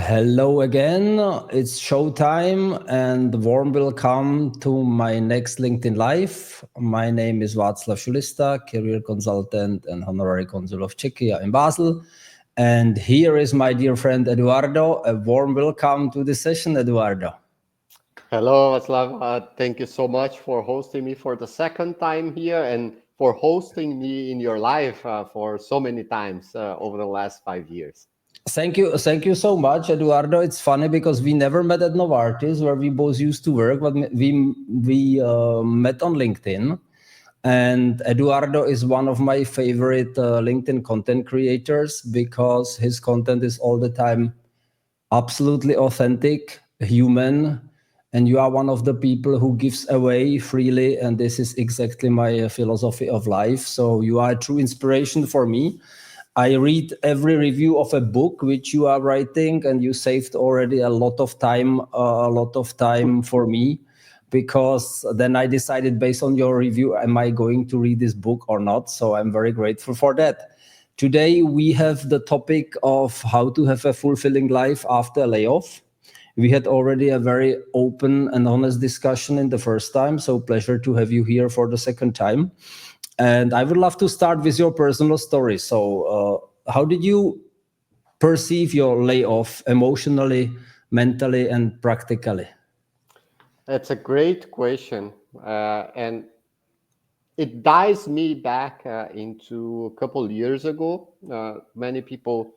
Hello again. It's showtime and warm welcome to my next LinkedIn Live. My name is Václav Šulista, career consultant and honorary consul of Czechia in Basel. And here is my dear friend Eduardo. A warm welcome to the session, Eduardo. Hello, Václav. Thank you so much for hosting me for the second time here and for hosting me in your live for so many times over the last 5 years. Thank you so much, Eduardo. It's funny because we never met at Novartis, where we both used to work, but we met on LinkedIn. And Eduardo is one of my favorite LinkedIn content creators because his content is all the time absolutely authentic, human, and you are one of the people who gives away freely, and this is exactly my philosophy of life. So you are a true inspiration for me. I read every review of a book which you are writing, and you saved already a lot of time for me, because then I decided based on your review, am I going to read this book or not? So I'm very grateful for that. Today we have the topic of how to have a fulfilling life after a layoff. We had already a very open and honest discussion in the first time, so pleasure to have you here for the second time. And I would love to start with your personal story. So, how did you perceive your layoff emotionally, mentally, and practically? That's a great question. And it dives me back into a couple years ago. Many people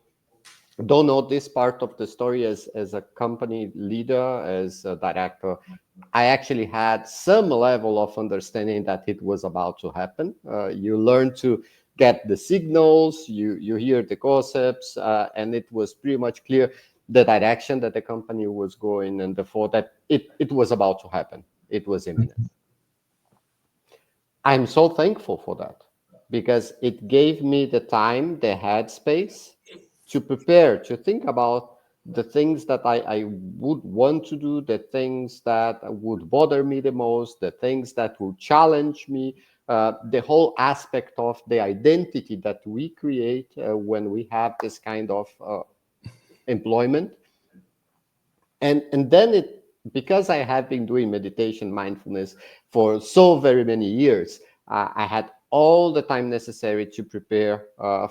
don't know this part of the story as a company leader, as a director. I actually had some level of understanding that it was about to happen. You learn to get the signals, you hear the gossips, and it was pretty much clear the direction that the company was going, and therefore that it was about to happen. It was imminent. I'm so thankful for that because it gave me the time, the headspace to prepare, to think about the things that I would want to do, the things that would bother me the most, the things that would challenge me, the whole aspect of the identity that we create when we have this kind of employment. And then it, because I have been doing meditation mindfulness for so very many years, I had all the time necessary to prepare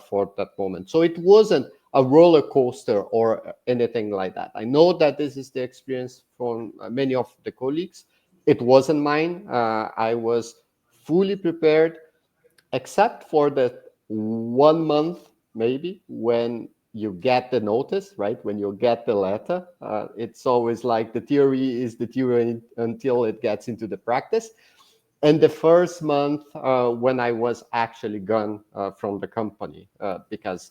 for that moment. So it wasn't a roller coaster or anything like that. I know that this is the experience from many of the colleagues. It wasn't mine. I was fully prepared, except for the 1 month maybe when you get the notice, right? When you get the letter, it's always like the theory is the theory until it gets into the practice. And the first month when I was actually gone from the company, because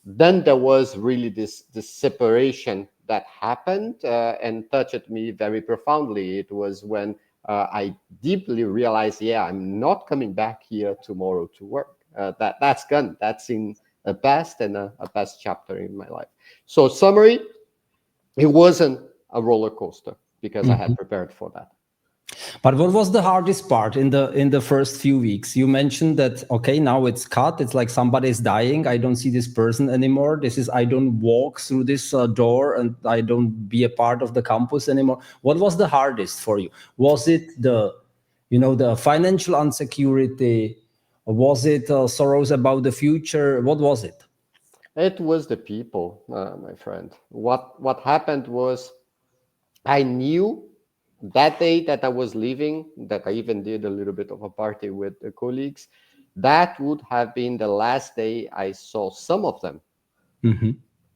then there was really this separation that happened and touched me very profoundly. It was when I deeply realized, yeah, I'm not coming back here tomorrow to work. That's gone. That's in a past and a past chapter in my life. So summary, it wasn't a roller coaster because I had prepared for that. But what was the hardest part in the first few weeks? You mentioned that okay, now it's cut. It's like somebody's dying. I don't see this person anymore. This is I don't walk through this door and I don't be a part of the campus anymore. What was the hardest for you? Was it the financial insecurity? Was it sorrows about the future? What was it? It was the people, my friend. What happened was I knew that day that I was leaving, that I even did a little bit of a party with the colleagues, that would have been the last day I saw some of them. Mm-hmm.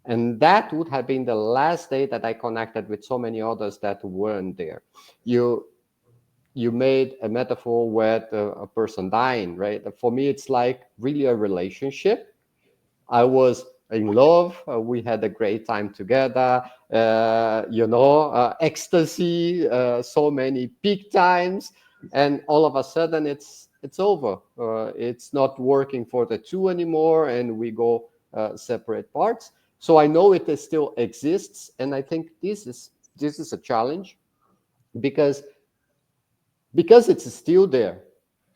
And that would have been the last day that I connected with so many others that weren't there. You made a metaphor with a person dying, right? For me, it's like really a relationship. I was in love. We had a great time together. Ecstasy, so many peak times, and all of a sudden it's over. It's not working for the two anymore, and we go separate parts. So I know it still exists, and I think this is a challenge because it's still there.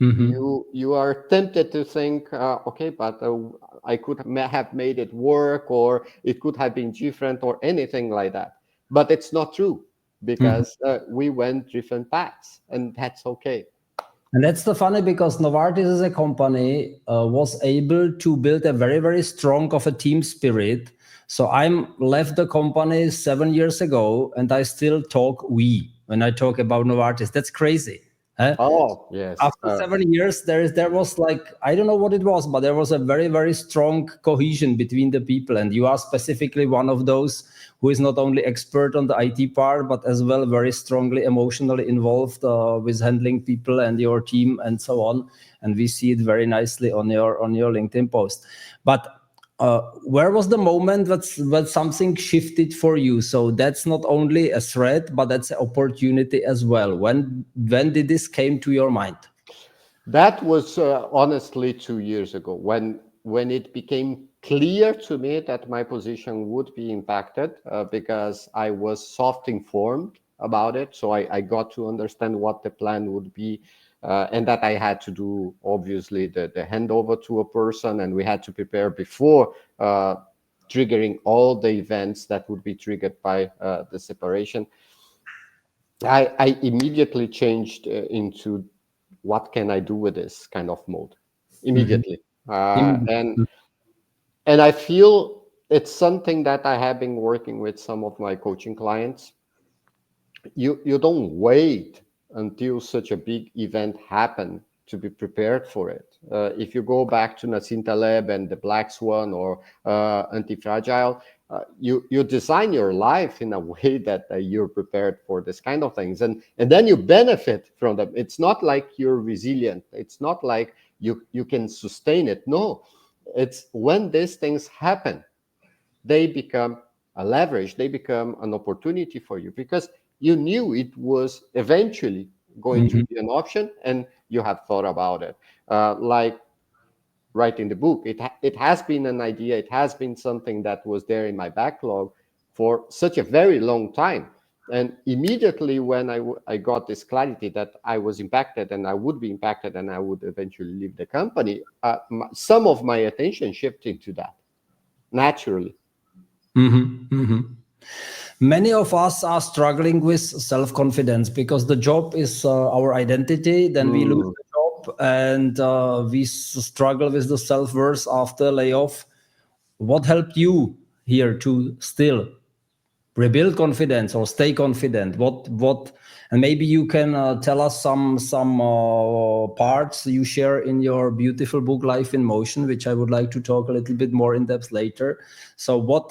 You are tempted to think, okay, but I could have made it work, or it could have been different, or anything like that. But it's not true, because we went different paths, and that's okay. And that's the funny, because Novartis as a company was able to build a very, very strong of a team spirit. So I'm left the company 7 years ago, and I still talk we when I talk about Novartis. That's crazy. Huh? Oh, yes. After 7 years, there was like, I don't know what it was, but there was a very, very strong cohesion between the people. And you are specifically one of those who is not only expert on the IT part, but as well very strongly emotionally involved with handling people and your team and so on. And we see it very nicely on your LinkedIn post. But where was the moment that something shifted for you? So that's not only a threat, but that's an opportunity as well. When did this came to your mind? That was honestly 2 years ago, when it became clear to me that my position would be impacted, because I was soft informed about it. So I got to understand what the plan would be, and that I had to do, obviously, the handover to a person, and we had to prepare before triggering all the events that would be triggered by the separation. I immediately changed into, what can I do with this kind of mode Mhm. immediately. And I feel it's something that I have been working with some of my coaching clients. You don't wait until such a big event happen to be prepared for it. If you go back to Nassim Taleb and the Black Swan, or Anti-Fragile, you design your life in a way that you're prepared for this kind of things, and then you benefit from them. It's not like you're resilient. It's not like you can sustain it. No, it's when these things happen, they become a leverage, they become an opportunity for you, because you knew it was eventually going to Mhm. be an option, and you have thought about it. Like writing the book, it has been an idea, it has been something that was there in my backlog for such a very long time. And immediately when I got this clarity that I was impacted, and I would be impacted, and I would eventually leave the company, some of my attention shifted to that naturally. Mhm. Mhm. Many of us are struggling with self-confidence because the job is our identity. Then we lose Mm. the job, and we struggle with the self-worth after layoff. What helped you here to still rebuild confidence or stay confident? What and maybe you can tell us some parts you share in your beautiful book Life in Motion, which I would like to talk a little bit more in depth later. So what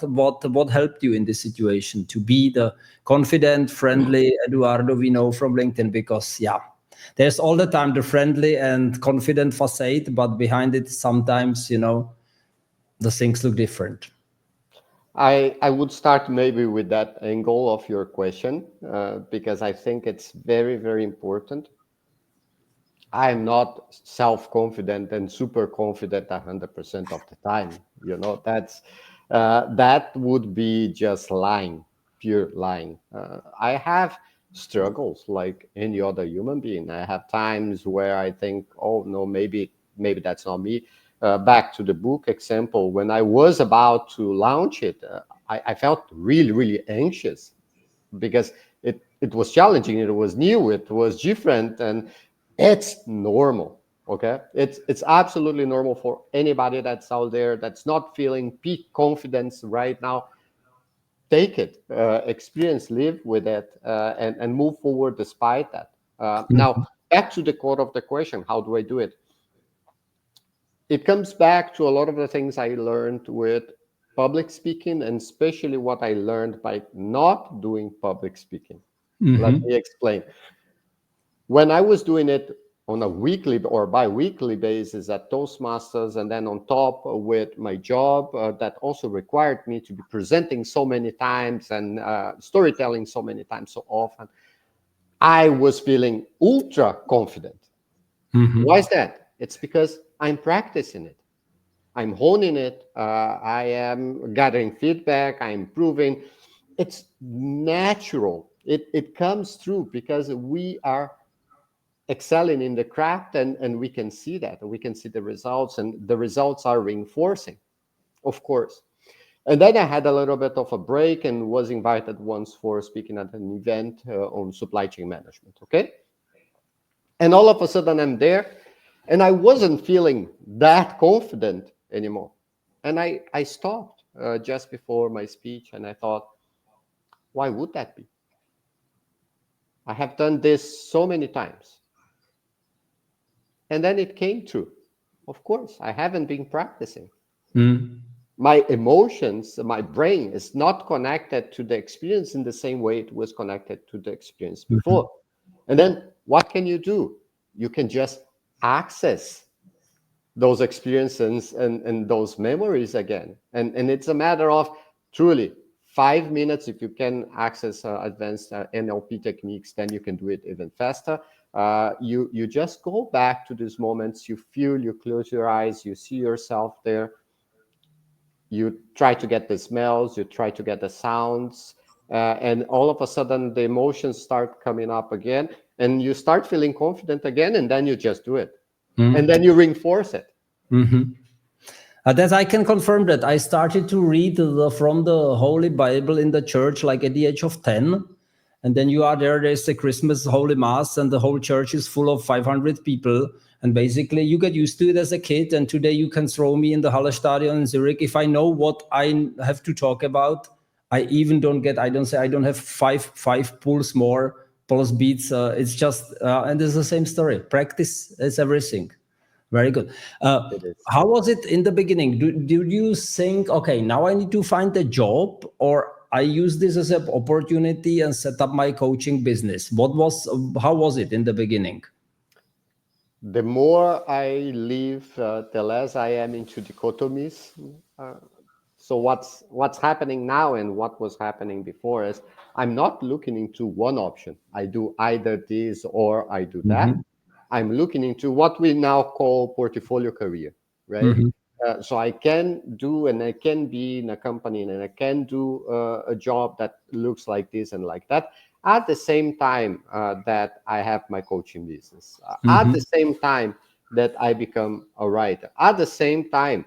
helped you in this situation to be the confident, friendly Eduardo we know from LinkedIn? Because yeah, there's all the time the friendly and confident facade, but behind it sometimes, the things look different. I would start maybe with that angle of your question, because I think it's very, very important. I'm not self-confident and super confident 100% of the time. That would be just lying, pure lying. I have struggles like any other human being. I have times where I think, oh no, maybe that's not me. Back to the book example, when I was about to launch it, I felt really, really anxious, because it was challenging, it was new, it was different, and it's normal. Okay, it's absolutely normal for anybody that's out there that's not feeling peak confidence right now. Take it, experience, live with it, and move forward despite that. Now, back to the core of the question: how do I do it? It comes back to a lot of the things I learned with public speaking, and especially what I learned by not doing public speaking. Let Mhm. me explain. When I was doing it on a weekly or bi-weekly basis at Toastmasters, and then on top with my job that also required me to be presenting so many times, and storytelling so many times so often, I was feeling ultra confident. Why Mhm. is that? It's because I'm practicing it. I'm honing it. I am gathering feedback. I'm improving. It's natural. It comes through because we are excelling in the craft, and we can see that, and we can see the results, and the results are reinforcing, of course. And then I had a little bit of a break and was invited once for speaking at an event on supply chain management. Okay. And all of a sudden I'm there and I wasn't feeling that confident anymore. And I stopped just before my speech and I thought, why would that be? I have done this so many times. And then it came true. Of course, I haven't been practicing. Mm. My emotions, my brain is not connected to the experience in the same way it was connected to the experience Mhm. before. And then what can you do? You can just access those experiences and those memories again. And it's a matter of truly 5 minutes. If you can access advanced NLP techniques, then you can do it even faster. You just go back to these moments. You feel, you close your eyes, you see yourself there, you try to get the smells, you try to get the sounds, and all of a sudden the emotions start coming up again, and you start feeling confident again, and then you just do it, and Mm. then you reinforce it. Mhm. That I can confirm that I started to read from the Holy Bible in the church like at the age of 10. And then you are there, there's the Christmas Holy Mass, and the whole church is full of 500 people. And basically, you get used to it as a kid. And today, you can throw me in the Halle Stadion in Zurich. If I know what I have to talk about, I even don't get, I don't say, I don't have five pulse beats. It's just, and it's the same story. Practice is everything. Very good. It is. How was it in the beginning? Did you think, okay, now I need to find a job, or I use this as an opportunity and set up my coaching business? How was it in the beginning? The more I live, the less I am into dichotomies. Uh, so what's happening now and what was happening before is I'm not looking into one option. I do either this or I do that. Hmm. I'm looking into what we now call portfolio career, right? Hmm. So I can do and I can be in a company and I can do a job that looks like this and like that at the same time that I have my coaching business, at the Hmm. same time that I become a writer, at the same time,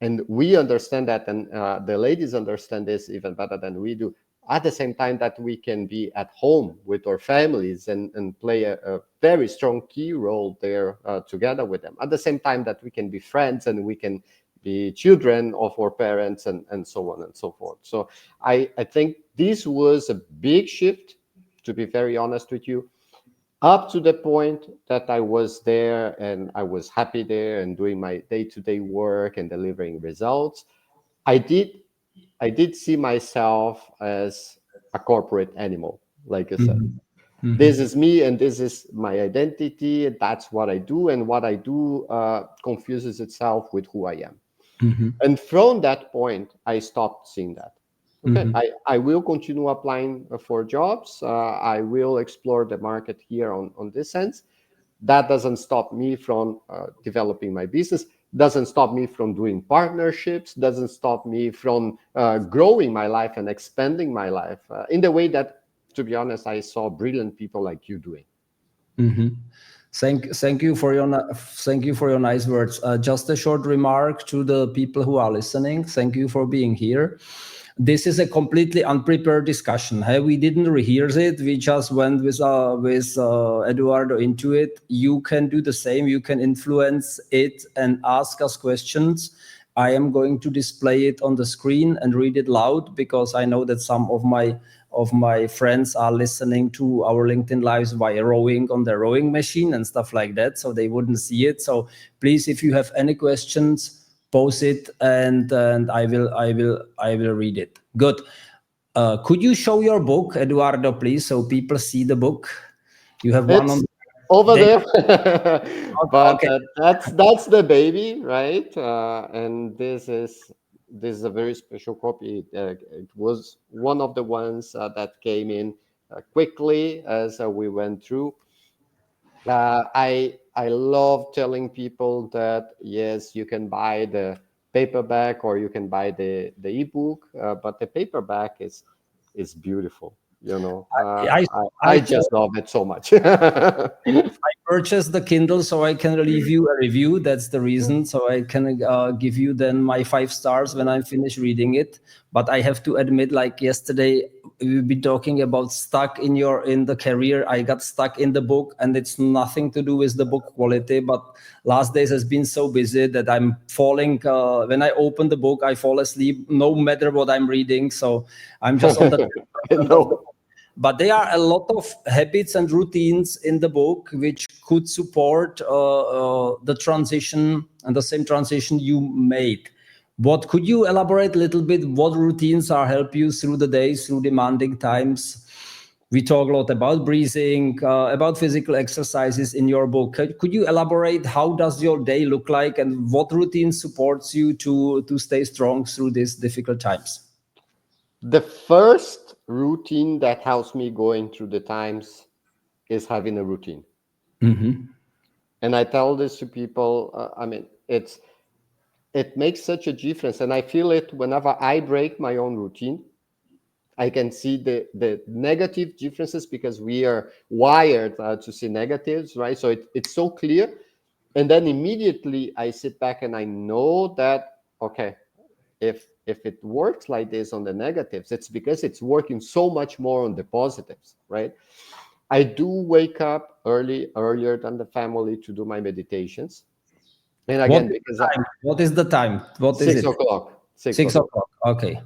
and we understand that, and the ladies understand this even better than we do, at the same time that we can be at home with our families and play a very strong key role there together with them, at the same time that we can be friends and we can be children of our parents and so on and so forth. So I think this was a big shift, to be very honest with you, up to the point that I was there and I was happy there and doing my day-to-day work and delivering results. I did I did see myself as a corporate animal, like I said. Hmm. Hmm. This is me and this is my identity. And that's what I do, and what I do confuses itself with who I am. Hmm. And from that point, I stopped seeing that. Okay, Hmm. I will continue applying for jobs. I will explore the market here on this sense. That doesn't stop me from developing my business, doesn't stop me from doing partnerships, doesn't stop me from growing my life and expanding my life in the way that, to be honest, I saw brilliant people like you doing. Hmm. Thank you for thank you for your nice words. Just a short remark to the people who are listening. Thank you for being here. This is a completely unprepared discussion. Hey, we didn't rehearse it. We just went with Eduardo into it. You can do the same. You can influence it and ask us questions. I am going to display it on the screen and read it loud because I know that some of my friends are listening to our LinkedIn lives via rowing on their rowing machine and stuff like that, so they wouldn't see it. So please, if you have any questions, post it and I will read it. Good. Could you show your book, Eduardo, please, so people see the book? You have one on. It's over They, there, but okay. that's the baby, right? And this is a very special copy. It was one of the ones that came in quickly as we went through. I love telling people that yes, you can buy the paperback or you can buy the ebook, but the paperback is beautiful. You know, I I I just love it so much. purchased the Kindle so I can leave you a review. That's the reason. So I can give you then my 5 stars when I finish reading it. But I have to admit, like yesterday, we've been talking about stuck in the career. I got stuck in the book, and it's nothing to do with the book quality. But last days has been so busy that I'm falling. When I open the book, I fall asleep, no matter what I'm reading. So I'm just on the front of the No. book. But there are a lot of habits and routines in the book which could support the transition and the same transition you made. What could you elaborate a little bit? What routines are help you through the days, through demanding times? We talk a lot about breathing, about physical exercises in your book. Could you elaborate how does your day look like, and what routine supports you to stay strong through these difficult times? The first routine that helps me going through the times is having a routine. Mm-hmm. And I tell this to people. It makes such a difference, and I feel it whenever I break my own routine. I can see the negative differences because we are wired to see negatives, right? So it's so clear. And then immediately I sit back and I know that, okay, if it works like this on the negatives, it's because it's working so much more on the positives, right? I do wake up earlier than the family to do my meditations. And What again, is because the time? What is the time? What is 6 it? o'clock, 6 Six o'clock. o'clock. Okay.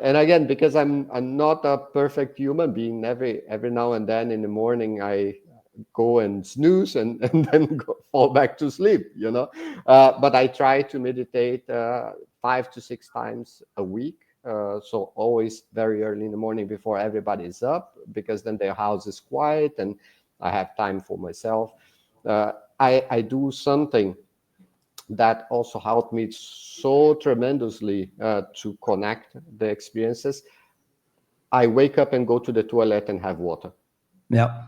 And again, because I'm not a perfect human being, every now and then in the morning I go and snooze and then fall back to sleep, you know. But I try to meditate 5 to 6 times a week. So always very early in the morning before everybody is up, because then the house is quiet and I have time for myself. I do something that also helped me so tremendously to connect the experiences. I wake up and go to the toilet and have water Yeah.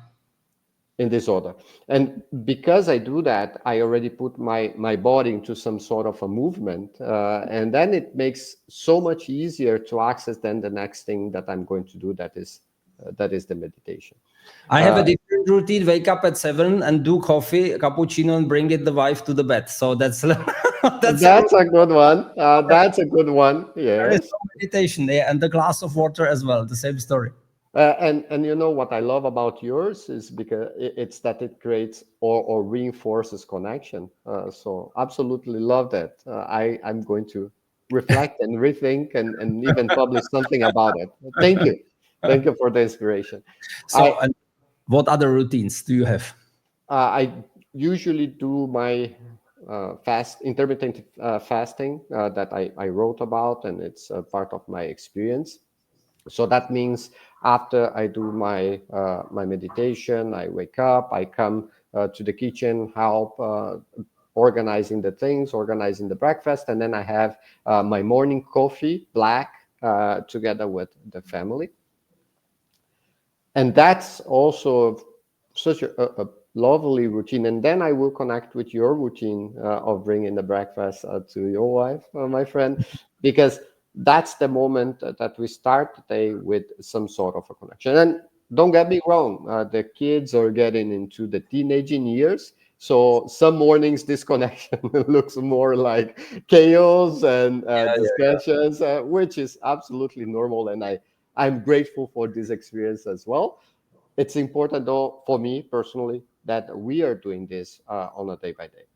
in this order. And because I do that, I already put my body into some sort of a movement. And then it makes so much easier to access then the next thing that I'm going to do, that is the meditation. I have a Uh, different routine. Wake up at 7 and do coffee, cappuccino, and bring it the wife to the bed. So that's that's a that's a good one. That's a good one. there is Yes. no meditation there, and the glass of water as well. The same story. And you know what I love about yours is because it's that it creates or reinforces connection. So absolutely love that. I'm going to reflect and rethink and even publish something about it. Thank you for the inspiration. So, and what other routines do you have? I usually do my intermittent fasting that I wrote about, and it's a part of my experience. So that means after I do my meditation, I wake up, I come to the kitchen, help organizing the things, organizing the breakfast, and then I have my morning coffee, black, together with the family. And that's also such a lovely routine. And then I will connect with your routine of bringing the breakfast to your wife, my friend, because that's the moment that we start the day with some sort of a connection. And don't get me wrong, the kids are getting into the teenaging years. So some mornings this connection looks more like chaos and discussions, which is absolutely normal. And I'm grateful for this experience as well. It's important, though, for me personally, that we are doing this on a day by day.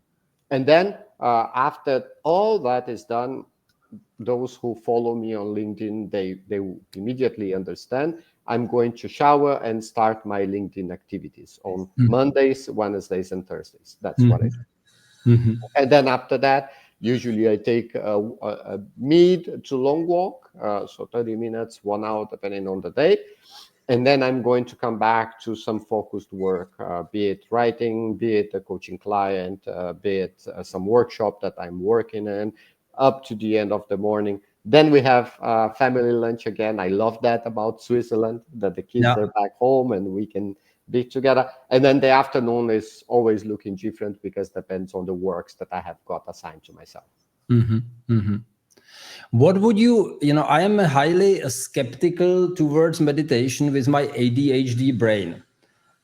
And then after all that is done, those who follow me on LinkedIn, they will immediately understand. I'm going to shower and start my LinkedIn activities on Mondays, Wednesdays, and Thursdays. That's what I do. Mhm. Mhm. And then after that, usually I take a mid to long walk, so 30 minutes, 1 hour, depending on the day. And then I'm going to come back to some focused work, be it writing, be it a coaching client, be it some workshop that I'm working in, up to the end of the morning. Then we have family lunch again. I love that about Switzerland, that the kids Yeah. are back home and we can be together. And then the afternoon is always looking different because depends on the works that I have got assigned to myself. Mhm. Mhm. What would I am highly skeptical towards meditation with my ADHD brain.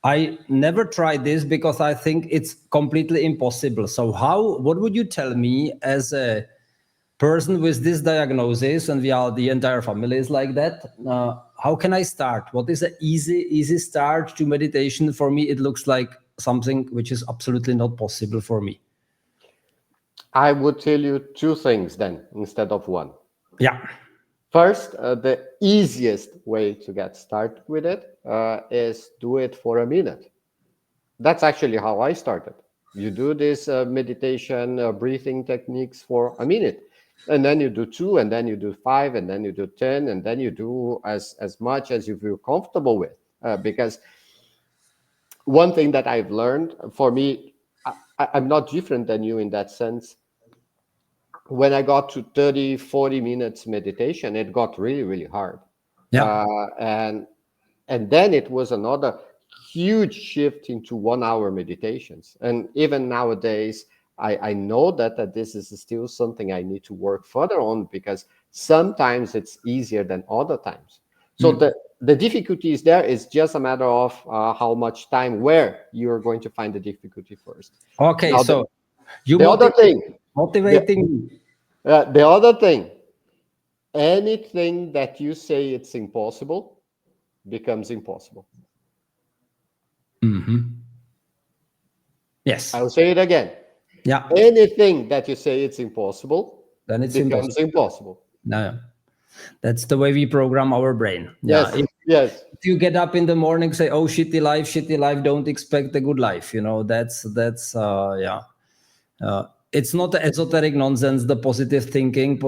I never tried this because I think it's completely impossible. So what would you tell me as a person with this diagnosis, and the entire family is like that? How can I start? What is an easy start to meditation? For me, it looks like something which is absolutely not possible for me. I would tell you two things then instead of one. Yeah. First, the easiest way to get started with it is do it for a minute. That's actually how I started. You do this meditation, breathing techniques for a minute, and then you do two, and then you do five, and then you do 10, and then you do as much as you feel comfortable with. Because one thing that I've learned, for me, I'm not different than you in that sense. When I got to 30, 40 minutes meditation, it got really, really hard. Yeah. And then it was another huge shift into 1 hour meditations. And even nowadays, I know that this is still something I need to work further on, because sometimes it's easier than other times. So the difficulty is there. It's just a matter of how much time, where you're going to find the difficulty first. Okay, Now, so you the other thing, motivating. the other thing, anything that you say it's impossible becomes impossible. Yes. I'll say it again. Yeah. Anything that you say it's impossible Then it's becomes impossible. No, that's the way we program our brain. Yes, Yeah. yes. If you get up in the morning, say, "Oh, shitty life, don't expect a good life." That's yeah. It's not esoteric nonsense. The positive thinking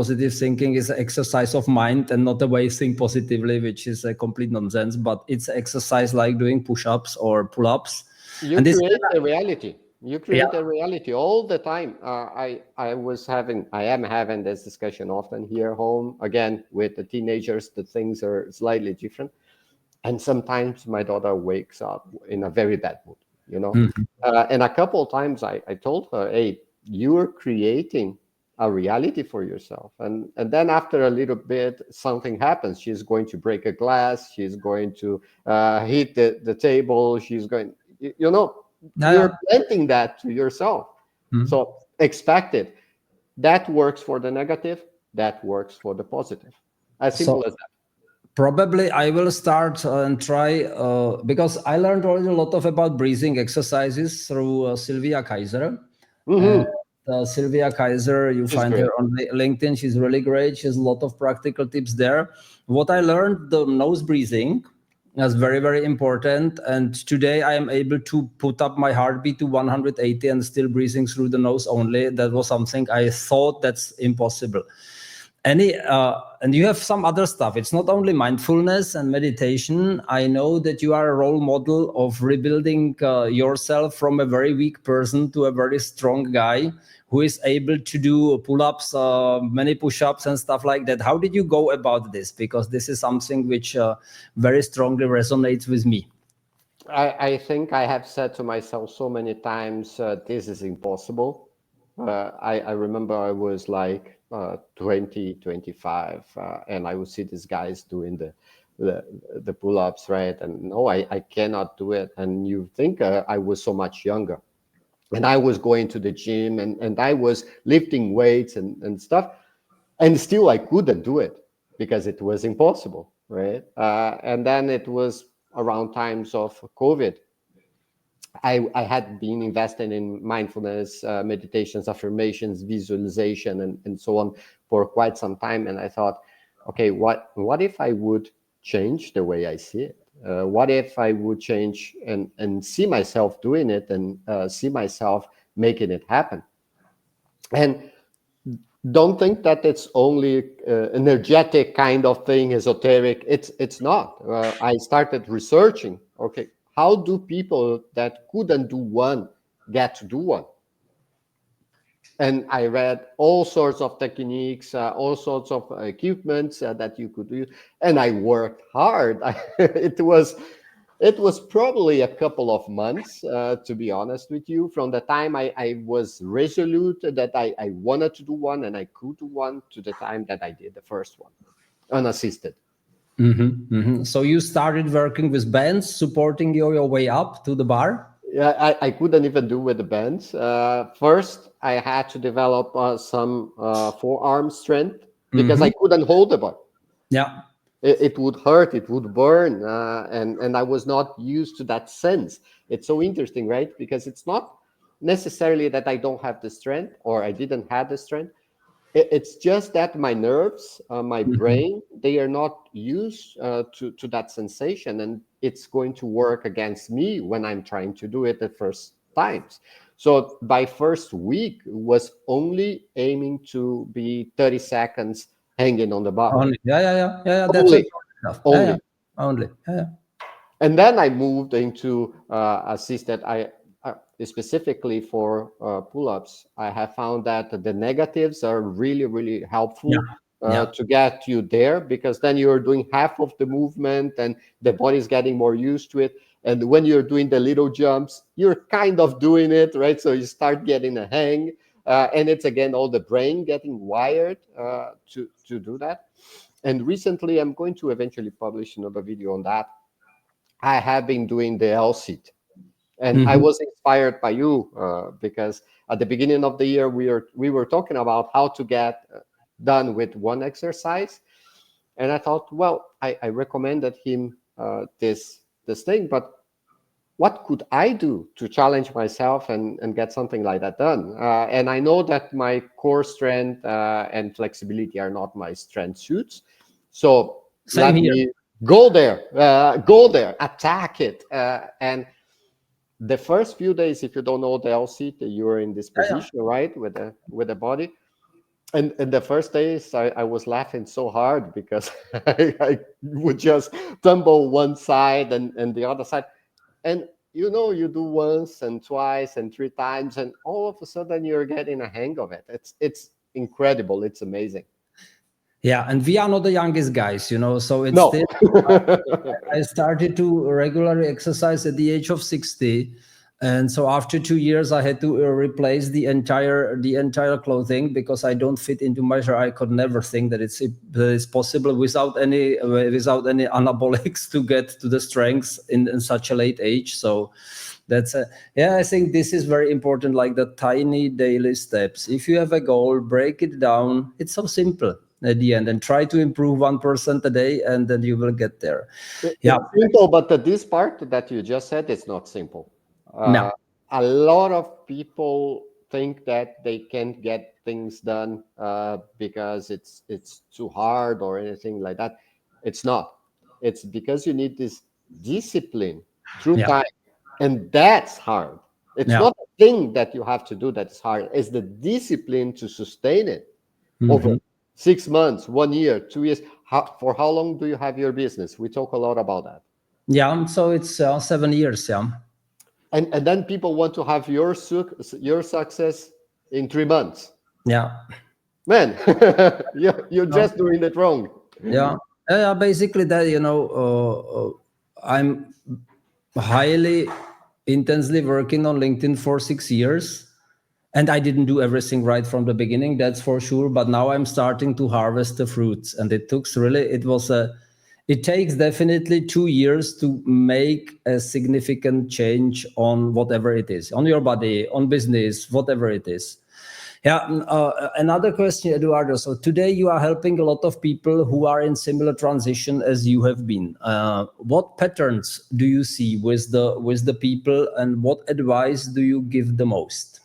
is an exercise of mind and not a way to think positively, which is a complete nonsense. But it's exercise like doing push-ups or pull-ups. You And this, create a reality. You yeah, create a reality all the time. I am having this discussion often here home. Again, with the teenagers, the things are slightly different. And sometimes my daughter wakes up in a very bad mood, And a couple of times I told her, hey, you're creating a reality for yourself. And then after a little bit, something happens. She's going to break a glass. She's going to hit the table. She's going, you're planting that to yourself. So expect it. That works for the negative. That works for the positive. As simple as that. Probably I will start and try because I learned already a lot about breathing exercises through Sylvia Kaiser. Sylvia Kaiser, you She's find great. her on LinkedIn. She's really great. She has a lot of practical tips there. What I learned, the nose breathing is very, very important. And today I am able to put up my heartbeat to 180 and still breathing through the nose only. That was something I thought that's impossible. And you have some other stuff. It's not only mindfulness and meditation. I know that you are a role model of rebuilding yourself from a very weak person to a very strong guy who is able to do pull-ups, many push-ups and stuff like that. How did you go about this? Because this is something which very strongly resonates with me. I think I have said to myself so many times, this is impossible. I remember I was like 20, 25, and I would see these guys doing the pull-ups, right? And no, I cannot do it. And you think I was so much younger. And I was going to the gym and I was lifting weights and stuff. And still I couldn't do it because it was impossible, right? And then it was around times of COVID. I had been investing in mindfulness, meditations, affirmations, visualization, and so on for quite some time. And I thought, okay, what if I would change the way I see it? What if I would change and see myself doing it and see myself making it happen? And don't think that it's only energetic kind of thing, esoteric. It's not. I started researching. Okay, how do people that couldn't do one get to do one? And I read all sorts of techniques, all sorts of equipments that you could do, and I worked hard. It was It was probably a couple of months, to be honest with you, from the time I was resolute that I wanted to do one and I could do one to the time that I did the first one, unassisted. So you started working with bands, supporting your way up to the bar? Yeah, I couldn't even do with the bands. First, I had to develop some forearm strength because I couldn't hold the bar. Yeah. It would hurt, it would burn, and I was not used to that sense. It's so interesting, right? Because it's not necessarily that I don't have the strength or I didn't have the strength. It's just that my nerves, my brain, they are not used to that sensation, and it's going to work against me when I'm trying to do it the first times. So by first week was only aiming to be 30 seconds hanging on the bar. Only. Yeah. That's Only, enough. Yeah. only. Only. Yeah. And then I moved into assisted. Specifically for pull-ups, I have found that the negatives are really, really helpful Yeah. to get you there, because then you're doing half of the movement and the body's getting more used to it. And when you're doing the little jumps, you're kind of doing it, right? So you start getting a hang, and it's again all the brain getting wired to do that. And recently, I'm going to eventually publish another video on that. I have been doing the L sit, and I was inspired by you because at the beginning of the year we were talking about how to get done with one exercise, and I thought, well, I recommended him this thing, but what could I do to challenge myself and get something like that done? And I know that my core strength and flexibility are not my strength suits. So Same let here. me go there, attack it. And the first few days, if you don't know the L seat, you're in this Yeah. position, right, with the body. And the first days, I was laughing so hard because I would just tumble one side and the other side. And you do once and twice and three times, and all of a sudden you're getting a hang of it. It's incredible. It's amazing. Yeah, and we are not the youngest guys, so it's No. still. I started to regularly exercise at the age of 60, and so after 2 years, I had to replace the entire clothing because I don't fit into measure. I could never think that it's possible without any anabolics to get to the strength in such a late age. So that's I think this is very important, like the tiny daily steps. If you have a goal, break it down. It's so simple at the end, and try to improve 1% a day, and then you will get there. Yeah. It's simple, but this part that you just said is not simple. No. A lot of people think that they can't get things done because it's too hard or anything like that. It's not. It's because you need this discipline through Yeah. time, and that's hard. It's Yeah. not a thing that you have to do that's hard. It's the discipline to sustain it over 6 months, 1 year, 2 years. For how long do you have your business? We talk a lot about that. Yeah. So it's 7 years. Yeah. And then people want to have your success in 3 months. Yeah. Man, you're No. just doing it wrong. Yeah. Yeah. Basically, that I'm highly intensely working on LinkedIn for 6 years. And I didn't do everything right from the beginning, that's for sure. But now I'm starting to harvest the fruits. And it takes definitely 2 years to make a significant change on whatever it is, on your body, on business, whatever it is. Yeah. Another question, Eduardo. So today you are helping a lot of people who are in similar transition as you have been. What patterns do you see with the people, and what advice do you give the most?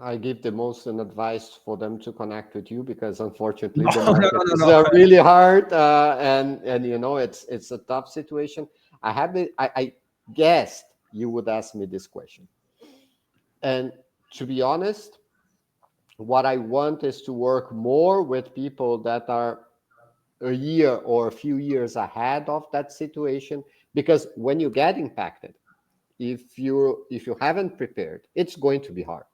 I give the most an advice for them to connect with you, because unfortunately the No, market is no. really hard, and it's a tough situation. I guessed you would ask me this question, and to be honest, what I want is to work more with people that are a year or a few years ahead of that situation, because when you get impacted, if you haven't prepared, it's going to be hard,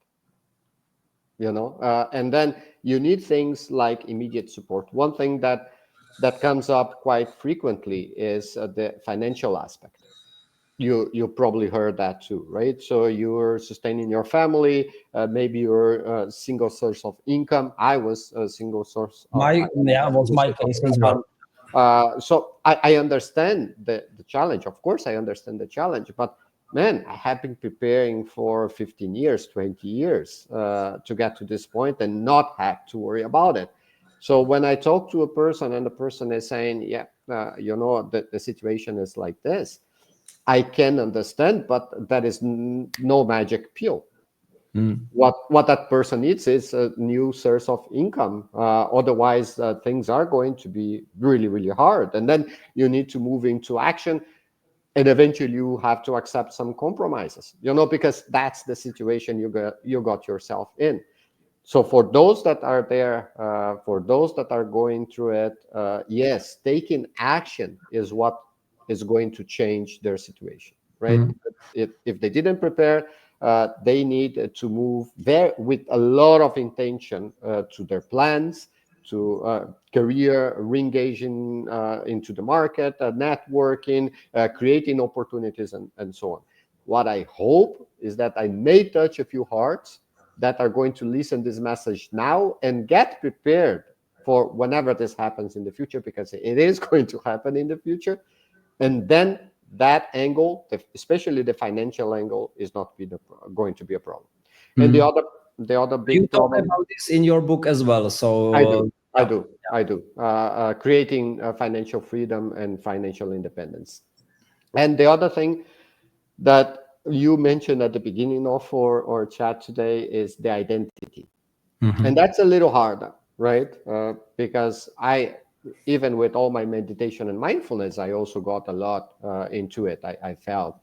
and then you need things like immediate support. One thing that that comes up quite frequently is the financial aspect. You probably heard that too, right? So you're sustaining your family, maybe you're a single source of income. I was a single source I was a Was single my source of case as well. income. So I understand the challenge. Of course I understand the challenge, but man, I have been preparing for 15 years, 20 years to get to this point and not have to worry about it. So when I talk to a person and the person is saying, yeah, the situation is like this, I can understand, but that is no magic pill. What that person needs is a new source of income. Otherwise, things are going to be really, really hard. And then you need to move into action, and eventually you have to accept some compromises. Because that's the situation you got yourself in. So for those that are there, for those that are going through it, yes, taking action is what is going to change their situation, right? If they didn't prepare, they need to move there with a lot of intention to their plans, to career re-engaging into the market, networking, creating opportunities, and so on. What I hope is that I may touch a few hearts that are going to listen this message now and get prepared for whenever this happens in the future, because it is going to happen in the future. And then that angle, especially the financial angle, is not going to be a problem. And the other You big talk problem, about this in your book as well. I So do, I do, I do, creating financial freedom and financial independence. And the other thing that you mentioned at the beginning of our chat today is the identity. And that's a little harder, right? Because even with all my meditation and mindfulness, I also got a lot into it. I felt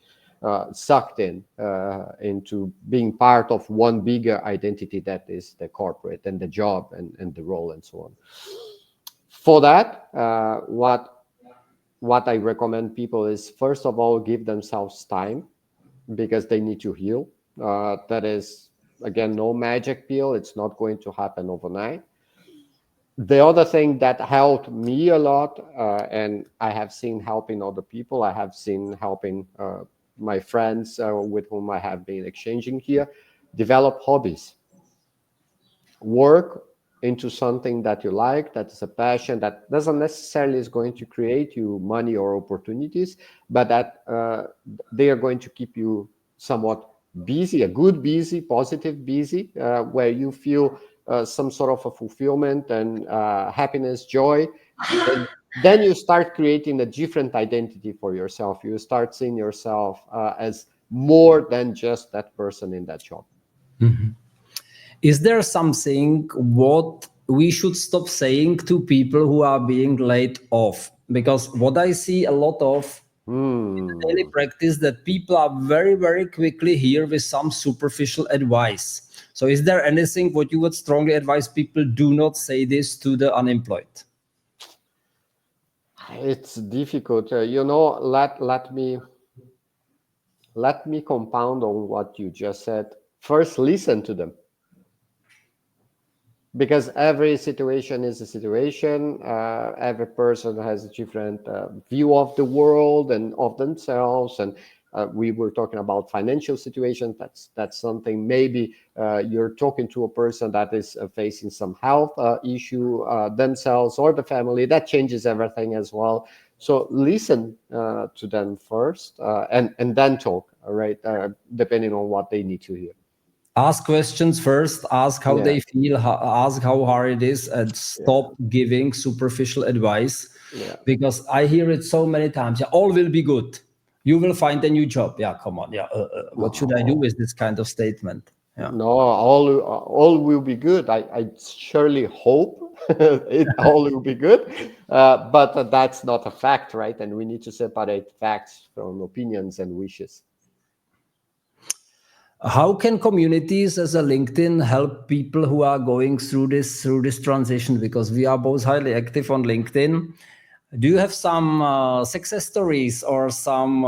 sucked into being part of one bigger identity, that is the corporate and the job and the role and so on. For that, what I recommend people is, first of all, give themselves time, because they need to heal. That is, again, no magic pill. It's not going to happen overnight. The other thing that helped me a lot, and I have seen helping other people, I have seen helping my friends with whom I have been exchanging here, develop hobbies. Work into something that you like, that is a passion, that doesn't necessarily is going to create you money or opportunities, but that they are going to keep you somewhat busy, a good busy, positive busy, where you feel some sort of a fulfillment and happiness, joy. And then you start creating a different identity for yourself. You start seeing yourself as more than just that person in that job. is there something what we should stop saying to people who are being laid off? Because what I see a lot of daily practice, that people are very, very quickly here with some superficial advice. So is there anything what you would strongly advise people, do not say this to the unemployed? It's difficult. Let me compound on what you just said. First, listen to them, because every situation is a situation. Every person has a different view of the world and of themselves. And we were talking about financial situations. That's something. Maybe you're talking to a person that is facing some health issue themselves or the family. That changes everything as well. So listen to them first, and then talk. Right, depending on what they need to hear. Ask questions first, ask how Yeah, they feel, ask how hard it is, and yeah, stop giving superficial advice. yeah. Because I hear it so many times. Yeah, all will be good. You will find a new job. Yeah, come on. Yeah, what should I do No, with this kind of statement? Yeah. no, all will be good. I surely hope it all will be good, but that's not a fact, right? And we need to separate facts from opinions and wishes. How can communities as a LinkedIn help people who are going through this transition? Because we are both highly active on LinkedIn. Do you have some success stories, or some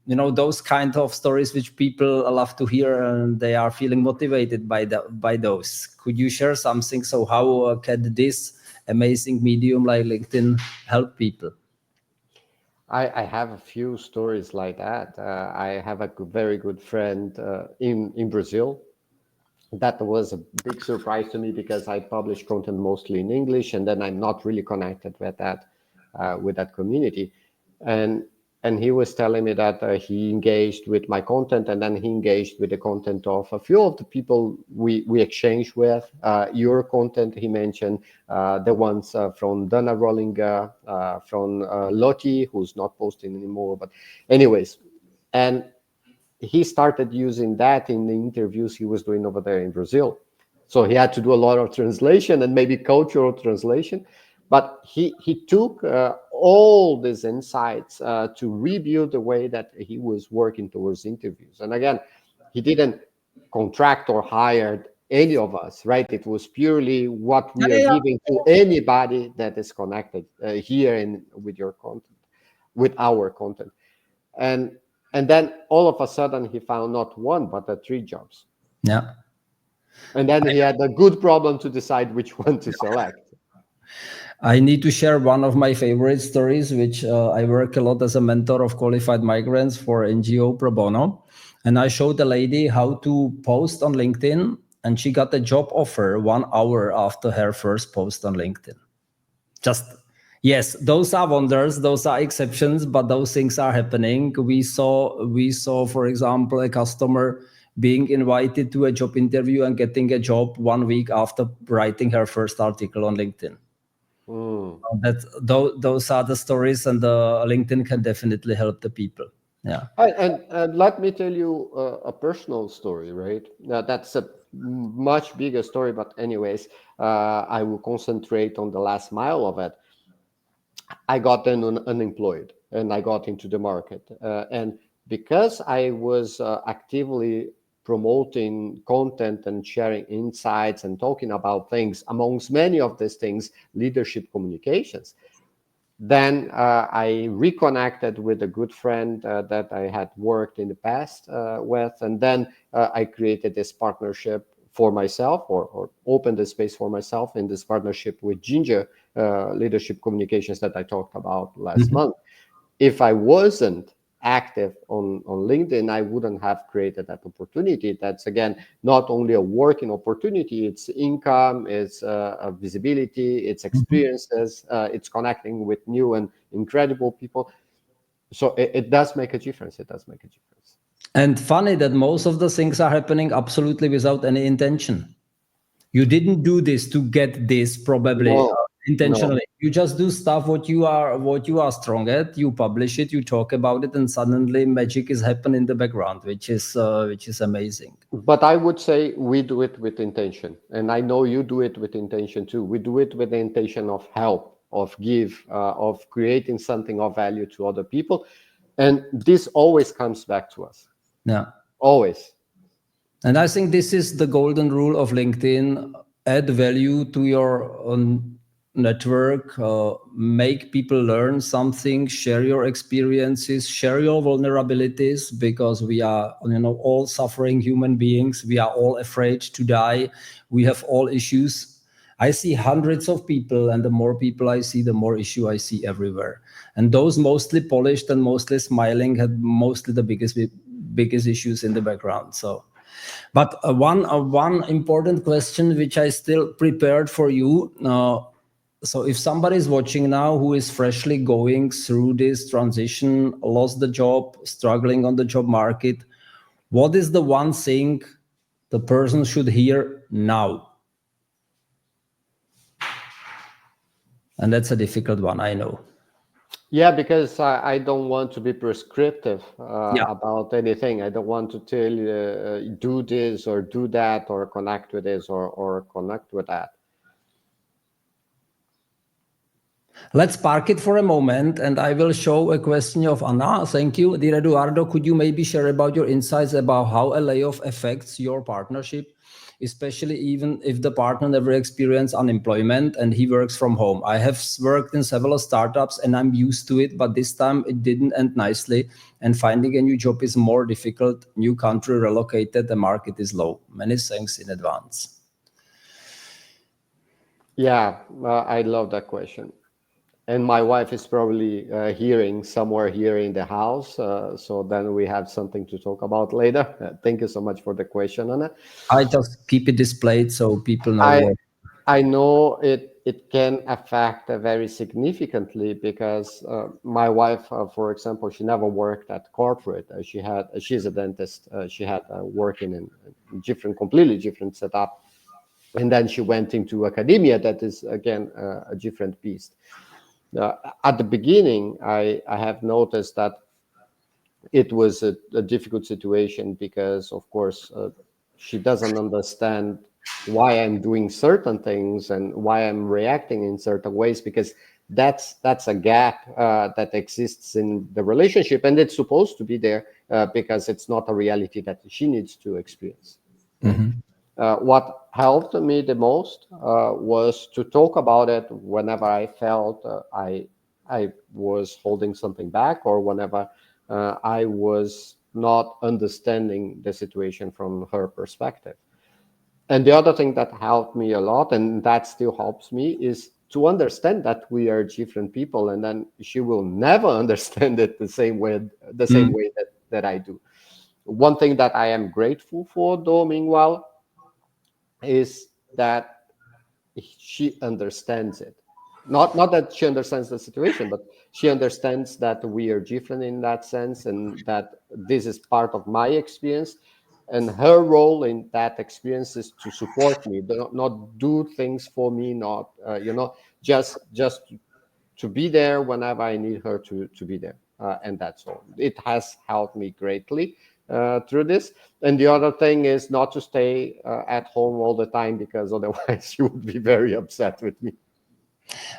those kind of stories which people love to hear and they are feeling motivated by those? Could you share something? So how can this amazing medium like LinkedIn help people? I have a few stories like that. I have a very good friend in Brazil. That was a big surprise to me because I publish content mostly in English, and then I'm not really connected with that community. And and he was telling me that he engaged with my content, and then he engaged with the content of a few of the people we exchanged with. Your content, he mentioned the ones from Dana Rollinger, from Lottie, who's not posting anymore. But anyways, and he started using that in the interviews he was doing over there in Brazil. So he had to do a lot of translation and maybe cultural translation. But he took all these insights to rebuild the way that he was working towards interviews. And again, he didn't contract or hired any of us, right? It was purely what we are Yeah. giving to anybody that is connected here in with your content, with our content. And and then all of a sudden he found not one but three jobs. Yeah. And then he had a good problem to decide which one to select. I need to share one of my favorite stories, which I work a lot as a mentor of qualified migrants for NGO pro bono. And I showed the lady how to post on LinkedIn, and she got a job offer 1 hour after her first post on LinkedIn. Just, yes, those are wonders, those are exceptions, but those things are happening. We saw, for example, a customer being invited to a job interview and getting a job 1 week after writing her first article on LinkedIn. Those are the stories, and the LinkedIn can definitely help the people. Yeah. And let me tell you a personal story, right? Now, that's a much bigger story, but anyways, I will concentrate on the last mile of it. I got then unemployed and I got into the market. And because I was actively promoting content and sharing insights and talking about things, amongst many of these things, leadership communications, then I reconnected with a good friend that I had worked in the past with. And then I created this partnership for myself, or opened the space for myself in this partnership with Ginger Leadership Communications that I talked about last month. If I wasn't active on LinkedIn, I wouldn't have created that opportunity. That's, again, not only a working opportunity, it's income, it's a visibility, it's experiences, it's connecting with new and incredible people. So it does make a difference. It does make a difference. And funny that most of the things are happening absolutely without any intention. You didn't do this to get this, probably No, no. intentionally. You just do stuff what you are strong at. You publish it, you talk about it, and suddenly magic is happening in the background, which is amazing. But I would say we do it with intention, and I know you do it with intention too. We do it with the intention of help, of give, of creating something of value to other people, and this always comes back to us. Yeah. Always. And I think this is the golden rule of LinkedIn: add value to your network, make people learn something, share your experiences, share your vulnerabilities, because we are, all suffering human beings. We are all afraid to die. We have all issues. I see hundreds of people, and the more people I see, the more issue I see everywhere. And those mostly polished and mostly smiling had mostly the biggest issues in the background. So. But one important question which I still prepared for you. So if somebody is watching now who is freshly going through this transition, lost the job, struggling on the job market, what is the one thing the person should hear now? And that's a difficult one, I know. Yeah, because I don't want to be prescriptive Yeah. about anything. I don't want to tell you do this or do that or connect with this or connect with that. Let's park it for a moment, and I will show a question of Anna. Thank you. Dear Eduardo, could you maybe share about your insights about how a layoff affects your partnership, especially even if the partner never experienced unemployment and he works from home? I have worked in several startups and I'm used to it, but this time it didn't end nicely, and finding a new job is more difficult. New country, relocated, the market is low. Many thanks in advance. Yeah, I love that question. And my wife is probably hearing somewhere here in the house. So then we have something to talk about later. Thank you so much for the question, Anna. I just keep it displayed so people know I what. I know it can affect very significantly because my wife, for example, she never worked at corporate. She's a dentist. She had working in a different, completely different setup, and then she went into academia. That is again a different beast. At the beginning, I have noticed that it was a difficult situation because, of course, she doesn't understand why I'm doing certain things and why I'm reacting in certain ways because that's a gap that exists in the relationship, and it's supposed to be there because it's not a reality that she needs to experience. Right? Mhm. What helped me the most was to talk about it whenever I felt I was holding something back or whenever I was not understanding the situation from her perspective. And the other thing that helped me a lot, and that still helps me, is to understand that we are different people, and then she will never understand it the same Mm. way that I do. One thing that I am grateful for, though, meanwhile, is that she understands it. Not that she understands the situation, but she understands that we are different in that sense, and that this is part of my experience. And her role in that experience is to support me, not do things for me, not just to be there whenever I need her to be there. And that's all. It has helped me greatly through this. And the other thing is not to stay at home all the time because otherwise she would be very upset with me.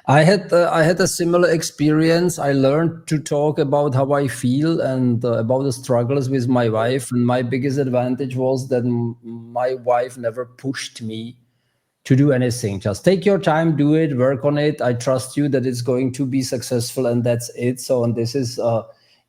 I had a similar experience. I learned to talk about how I feel and about the struggles with my wife. And my biggest advantage was that my wife never pushed me to do anything. Just take your time, do it, work on it. I trust you that it's going to be successful, and that's it. So, and this is,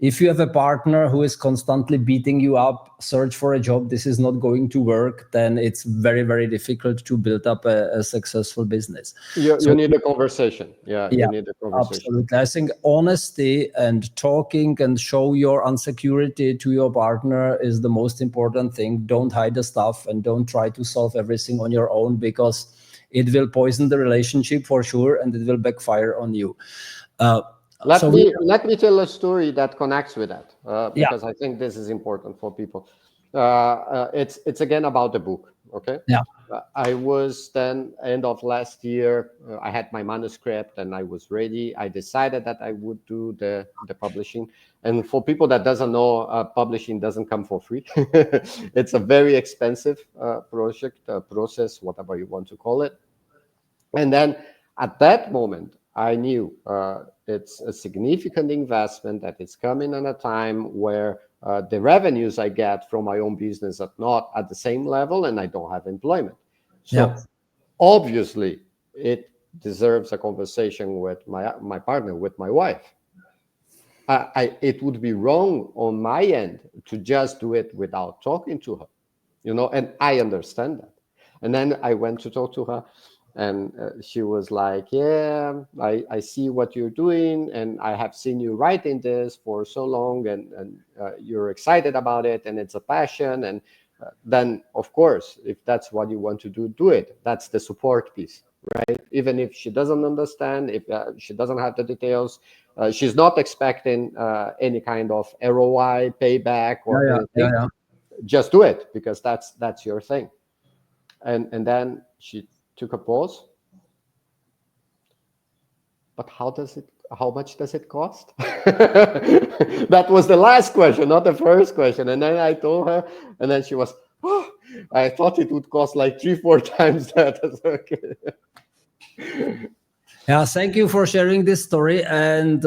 if you have a partner who is constantly beating you up, search for a job, this is not going to work, then it's very, very difficult to build up a successful business. You So, need a conversation. Yeah, you yeah, need a conversation. absolutely. I think honesty and talking and show your insecurity to your partner is the most important thing. Don't hide the stuff and don't try to solve everything on your own because it will poison the relationship for sure and it will backfire on you. Uh, Let so we, me let me tell a story that connects with that yeah, because I think this is important for people. It's again about the book. Okay, yeah, I was then end of last year. I had my manuscript and I was ready. I decided that I would do the publishing. And for people that doesn't know, publishing doesn't come for free. It's a very expensive project, process, whatever you want to call it. And then at that moment, I knew it's a significant investment that is coming at a time where the revenues I get from my own business are not at the same level and I don't have employment. yeah, So obviously, it deserves a conversation with my partner, with my wife. It would be wrong on my end to just do it without talking to her, and I understand that. And then I went to talk to her, and she was like, yeah, I see what you're doing, and I have seen you writing this for so long, and you're excited about it, and it's a passion. And then, of course, if that's what you want to do, do it. That's the support piece, right? Even if she doesn't understand, if she doesn't have the details, she's not expecting any kind of ROI, payback, yeah, or yeah, yeah, anything. yeah. Just do it because that's your thing. And then she took a pause. But how much does it cost? That was the last question, not the first question. And then I told her, and then she was, oh, I thought it would cost like 3 4 times that. I said, okay. Yeah, thank you for sharing this story. And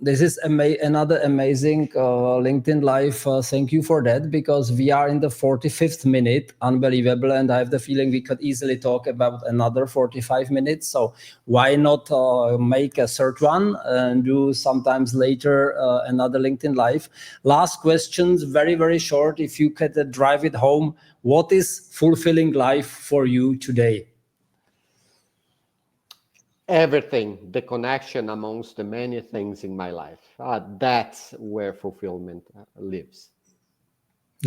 this is another amazing LinkedIn Live. Thank you for that because we are in the 45th minute. Unbelievable. And I have the feeling we could easily talk about another 45 minutes. So why not make a third one and do sometimes later another LinkedIn Live? Last questions, very, very short. If you could drive it home, what is fulfilling life for you today? everything, the connection amongst the many things in my life. That's where fulfillment lives.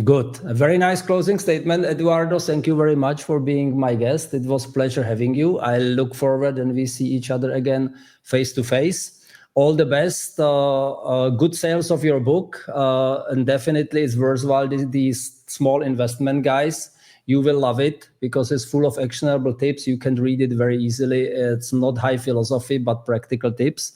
Good. A very nice closing statement, Eduardo. Thank you very much for being my guest. It was a pleasure having you. I look forward and we see each other again face to face. All the best. Good sales of your book. And definitely it's worthwhile, these small investment guys. You will love it because it's full of actionable tips. You can read it very easily. It's not high philosophy, but practical tips.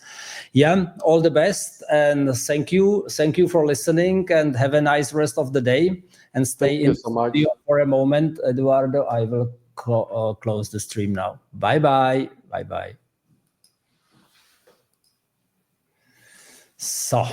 Yeah, all the best. And thank you. Thank you for listening and have a nice rest of the day. And stay Thank in you so much. studio for a moment, Eduardo. I will close the stream now. Bye-bye. Bye-bye. So.